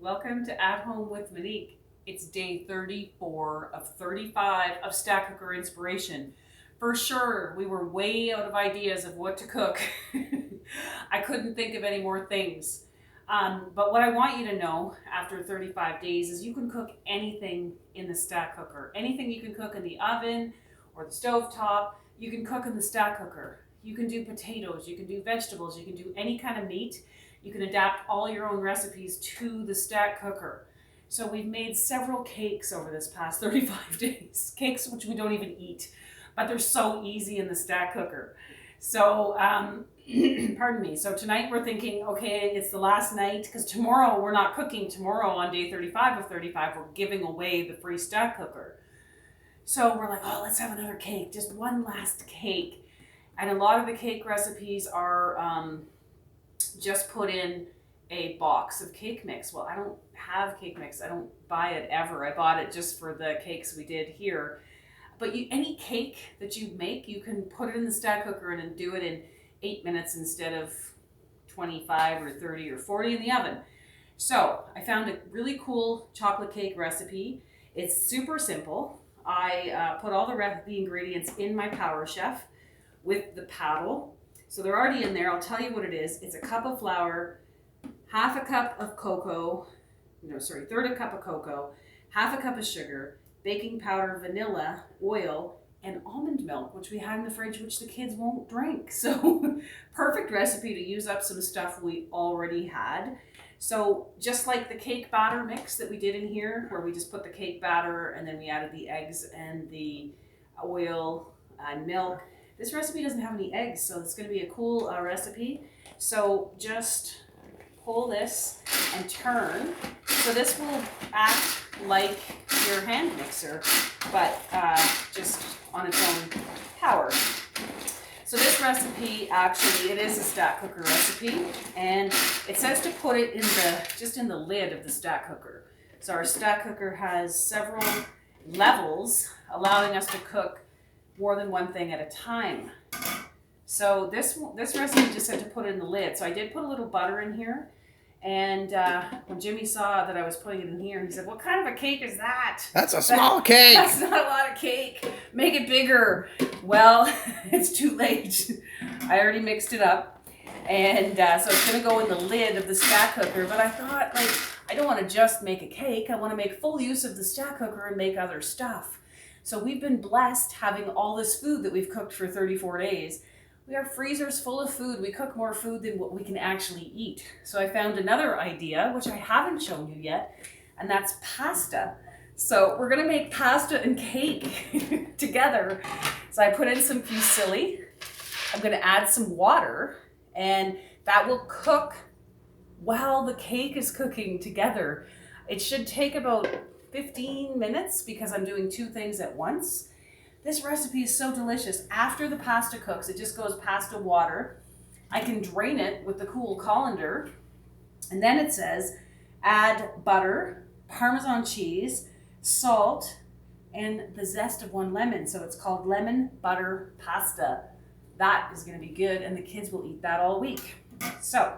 Welcome to At Home with Monique. It's day 34 of 35 of Stack Cooker Inspiration. For sure, we were way out of ideas of what to cook. I couldn't think of any more things. But what I want you to know after 35 days is you can cook anything in the Stack Cooker. Anything you can cook in the oven or the stove top, you can cook in the Stack Cooker. You can do potatoes, you can do vegetables, you can do any kind of meat. You can adapt all your own recipes to the Stack Cooker. So we've made several cakes over this past 35 days. Cakes which we don't even eat, but they're so easy in the Stack Cooker. So, pardon me. So tonight we're thinking, okay, it's the last night, because tomorrow we're not cooking. Tomorrow on day 35 of 35, we're giving away the free Stack Cooker. So we're like, oh, let's have another cake, just one last cake. And a lot of the cake recipes are just put in a box of cake mix. Well, I don't have cake mix. I don't buy it ever. I bought it just for the cakes we did here. But any cake that you make, you can put it in the Stack Cooker and do it in 8 minutes instead of 25 or 30 or 40 in the oven. So I found a really cool chocolate cake recipe. It's super simple. I put all the ingredients in my Power Chef with the paddle. So they're already in there. I'll tell you what it is. It's a cup of flour, half a cup of third a cup of cocoa, half a cup of sugar, baking powder, vanilla, oil, and almond milk, which we had in the fridge, which the kids won't drink. So perfect recipe to use up some stuff we already had. So just like the cake batter mix that we did in here, where we just put the cake batter and then we added the eggs and the oil and milk, this recipe doesn't have any eggs, so it's going to be a cool recipe. So just pull this and turn. So this will act like your hand mixer, but just on its own power. So this recipe, actually, it is a Stack Cooker recipe, and it says to put it in the lid of the Stack Cooker. So our Stack Cooker has several levels, allowing us to cook more than one thing at a time. So this recipe just said to put it in the lid. So I did put a little butter in here. And when Jimmy saw that I was putting it in here, he said, "What kind of a cake is that? That's a small cake. That's not a lot of cake. Make it bigger." Well, it's too late. I already mixed it up. And so it's going to go in the lid of the Stack Cooker. But I thought, I don't want to just make a cake. I want to make full use of the Stack Cooker and make other stuff. So we've been blessed having all this food that we've cooked for 34 days. We have freezers full of food. We cook more food than what we can actually eat. So I found another idea, which I haven't shown you yet, and that's pasta. So we're gonna make pasta and cake together. So I put in some fusilli. I'm gonna add some water, and that will cook while the cake is cooking together. It should take about 15 minutes because I'm doing two things at once. This recipe is so delicious. After the pasta cooks, it just goes pasta water. I can drain it with the cool colander. And then it says, add butter, Parmesan cheese, salt, and the zest of one lemon. So it's called lemon butter pasta. That is gonna be good, and the kids will eat that all week. So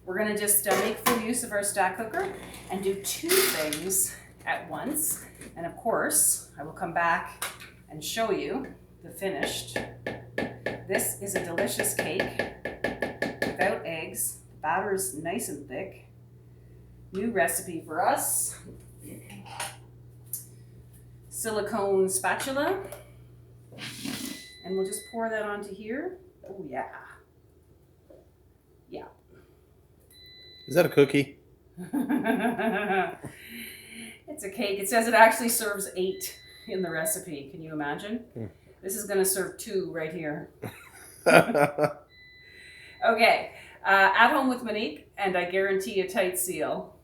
we're gonna just make full use of our Stack Cooker and do two things at once. And of course, I will come back and show you the finished. This is a delicious cake without eggs. The batter is nice and thick. New recipe for us. Silicone spatula. And we'll just pour that onto here. Oh yeah. Yeah. Is that a cookie? It's a cake. It says it actually serves 8 in the recipe. Can you imagine? This is going to serve 2 right here. Okay. At Home with Monique, and I guarantee a tight seal.